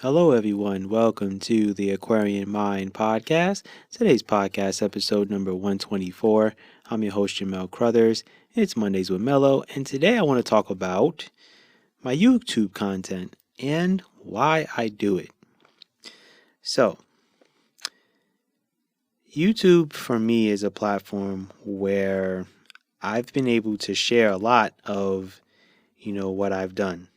Hello, everyone. Welcome to the Aquarian Mind podcast. Today's podcast, episode number 124. I'm your host, Jamel Crothers. It's Mondays with Mello, and today I want to talk about my YouTube content and why I do it. So, YouTube for me is a platform where I've been able to share a lot of, what I've done.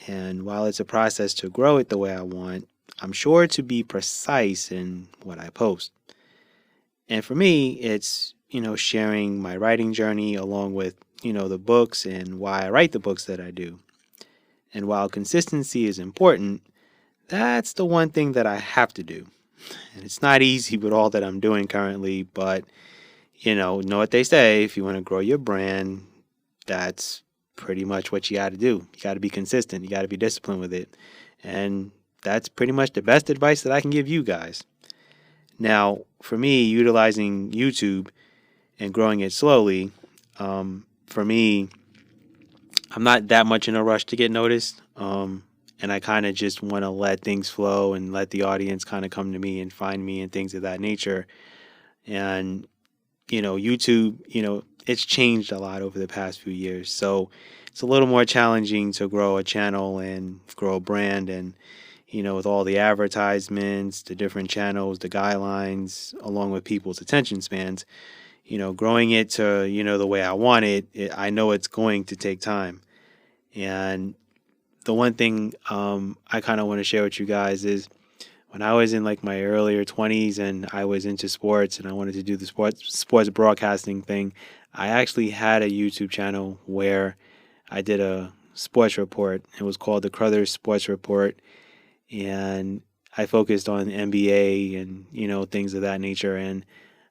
And while it's a process to grow it the way I want, I'm sure to be precise in what I post. And for me, it's, sharing my writing journey along with, the books and why I write the books that I do. And while consistency is important, that's the one thing that I have to do. And it's not easy with all that I'm doing currently, but, know what they say. If you want to grow your brand, that's pretty much what you got to do. You got to be consistent. You got to be disciplined with it. And that's pretty much the best advice that I can give you guys. Now, for me, utilizing YouTube and growing it slowly, for me, I'm not that much in a rush to get noticed. And I kind of just want to let things flow and let the audience kind of come to me and find me and things of that nature. And, YouTube, it's changed a lot over the past few years. So it's a little more challenging to grow a channel and grow a brand. And, with all the advertisements, the different channels, the guidelines, along with people's attention spans, growing it to, the way I want I know it's going to take time. And the one thing I kind of want to share with you guys is when I was in like my earlier 20s and I was into sports and I wanted to do the sports broadcasting thing, I actually had a YouTube channel where I did a sports report. It was called the Crothers Sports Report, and I focused on NBA and things of that nature. And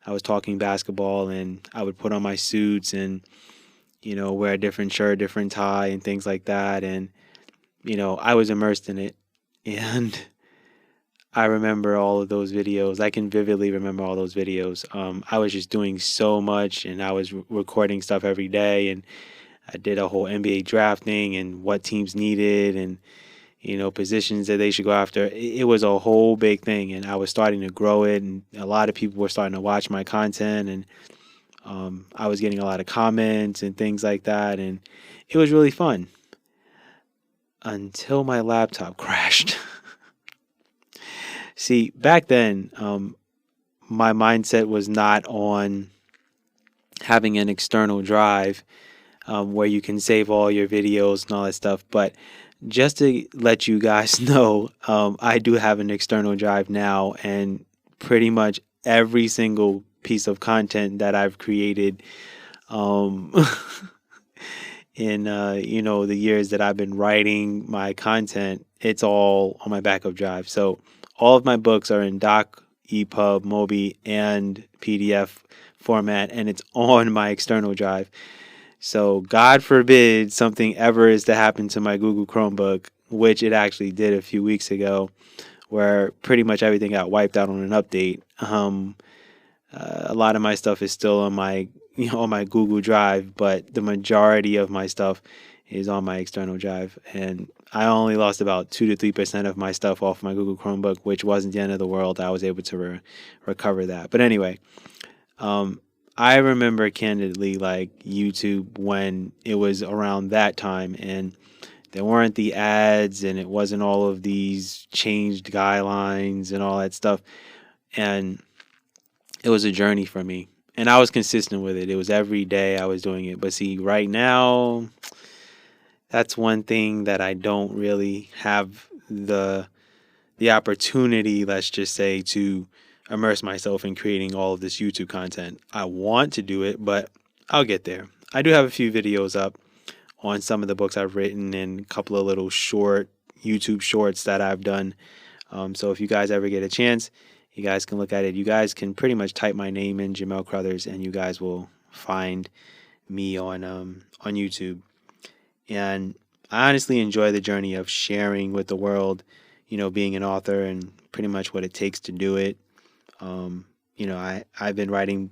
I was talking basketball, and I would put on my suits and wear a different shirt, different tie, and things like that. And I was immersed in it, and I remember all of those videos. I can vividly remember all those videos. I was just doing so much, and I was recording stuff every day, and I did a whole NBA drafting and what teams needed and, positions that they should go after. It was a whole big thing, and I was starting to grow it, and a lot of people were starting to watch my content, and I was getting a lot of comments and things like that, and it was really fun until my laptop crashed. See, back then, my mindset was not on having an external drive where you can save all your videos and all that stuff. But just to let you guys know, I do have an external drive now, and pretty much every single piece of content that I've created in the years that I've been writing my content, it's all on my backup drive. So all of my books are in doc, EPUB, Mobi, and PDF format, and it's on my external drive. So God forbid something ever is to happen to my Google Chromebook, which it actually did a few weeks ago, where pretty much everything got wiped out on an update. A lot of my stuff is still on my on my Google Drive, but the majority of my stuff is on my external drive, and I only lost about 2 to 3% of my stuff off my Google Chromebook, which wasn't the end of the world. I was able to recover that. But anyway, I remember candidly like YouTube when it was around that time, and there weren't the ads, and it wasn't all of these changed guidelines and all that stuff, and it was a journey for me. And I was consistent with it. It was every day I was doing it. But see, right now, that's one thing that I don't really have the opportunity, let's just say, to immerse myself in creating all of this YouTube content. I want to do it, but I'll get there. I do have a few videos up on some of the books I've written and a couple of little short YouTube shorts that I've done. So if you guys ever get a chance, you guys can look at it. You guys can pretty much type my name in, Jamel Crothers, and you guys will find me on YouTube. And I honestly enjoy the journey of sharing with the world, being an author and pretty much what it takes to do it. I've been writing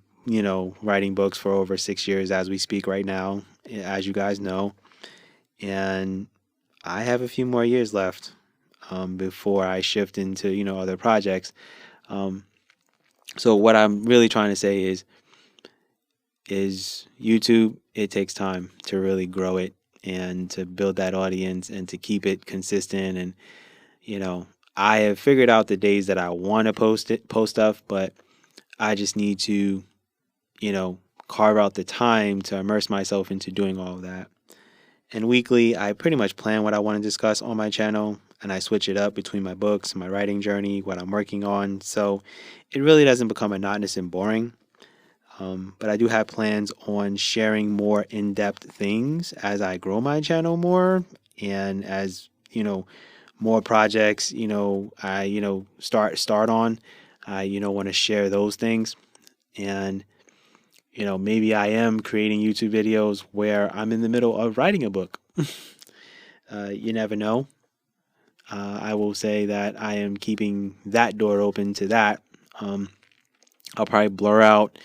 books for over 6 years as we speak right now, as you guys know. And I have a few more years left. before I shift into, other projects. Um, so what I'm really trying to say is YouTube, it takes time to really grow it and to build that audience and to keep it consistent. And, you know, I have figured out the days that I want to post stuff, but I just need to, you know, carve out the time to immerse myself into doing all of that. And weekly, I pretty much plan what I want to discuss on my channel, and I switch it up between my books, my writing journey, what I'm working on. So it really doesn't become monotonous and boring. But I do have plans on sharing more in-depth things as I grow my channel more, and as more projects I start on. I want to share those things, and maybe I am creating YouTube videos where I'm in the middle of writing a book. You never know. I will say that I am keeping that door open to that. I'll probably blur out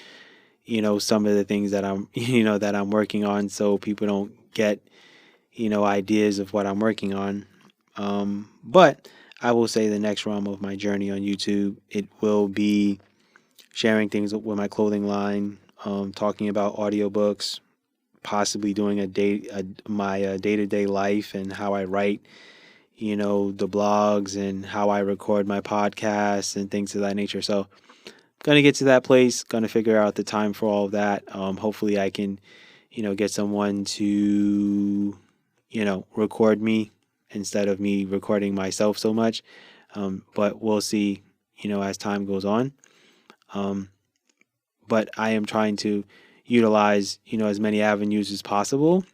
some of the things that I'm that I'm working on, so people don't get ideas of what I'm working on. But I will say the next realm of my journey on YouTube, it will be sharing things with my clothing line, talking about audiobooks, possibly doing my day-to-day life and how I write the blogs and how I record my podcasts and things of that nature. So gonna get to that place, gonna figure out the time for all of that. Hopefully I can get someone to record me instead of me recording myself so much. But we'll see as time goes on. But I am trying to utilize as many avenues as possible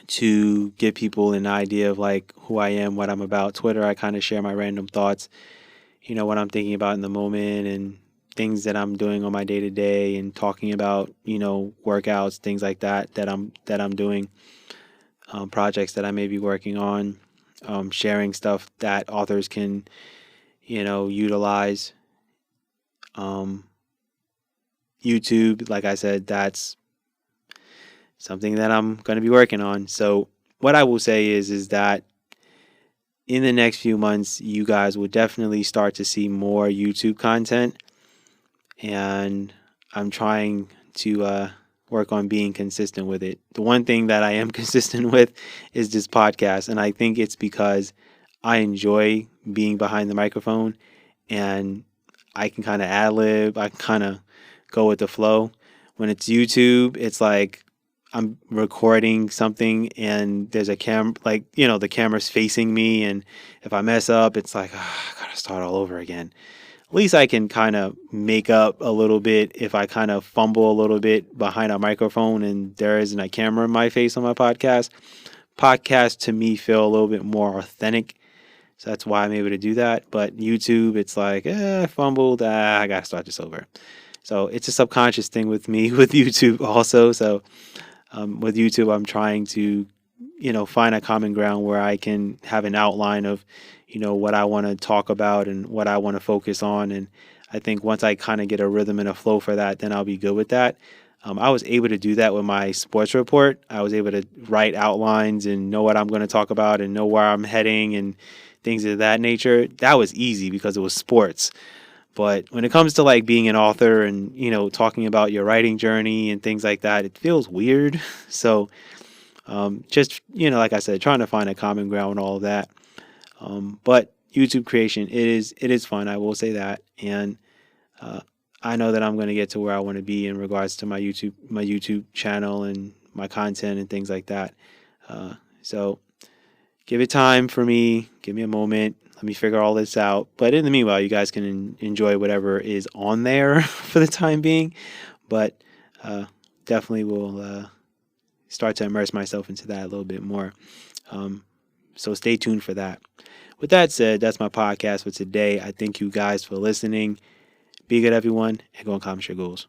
to give people an idea of like who I am, what I'm about. Twitter, I kind of share my random thoughts, what I'm thinking about in the moment, and things that I'm doing on my day to day, and talking about workouts, things like that I'm doing, projects that I may be working on, sharing stuff that authors can utilize. YouTube, like I said, that's something that I'm going to be working on. So what I will say is that in the next few months, you guys will definitely start to see more YouTube content, and I'm trying to work on being consistent with it. The one thing that I am consistent with is this podcast, and I think it's because I enjoy being behind the microphone, and I can kind of ad lib. I can kind of go with the flow. When it's YouTube, it's like I'm recording something and there's a like the camera's facing me, and if I mess up, it's like I gotta start all over again. At least I can kind of make up a little bit if I kind of fumble a little bit behind a microphone and there isn't a camera in my face on my podcast. Podcasts to me feel a little bit more authentic, so that's why I'm able to do that. But YouTube, it's like, I fumbled, I gotta start this over. So it's a subconscious thing with me with YouTube also. So with YouTube, I'm trying to, find a common ground where I can have an outline of, what I want to talk about and what I want to focus on. And I think once I kind of get a rhythm and a flow for that, then I'll be good with that. I was able to do that with my sports report. I was able to write outlines and know what I'm going to talk about and know where I'm heading and things of that nature. That was easy because it was sports. But when it comes to like being an author and, talking about your writing journey and things like that, it feels weird. So just, like I said, trying to find a common ground and all of that. But YouTube creation, it is fun. I will say that. And I know that I'm going to get to where I want to be in regards to my YouTube channel and my content and things like that. So give it time for me. Give me a moment. Let me figure all this out. But in the meanwhile, you guys can enjoy whatever is on there for the time being. But definitely will start to immerse myself into that a little bit more. So stay tuned for that. With that said, that's my podcast for today. I thank you guys for listening. Be good, everyone, and go accomplish your goals.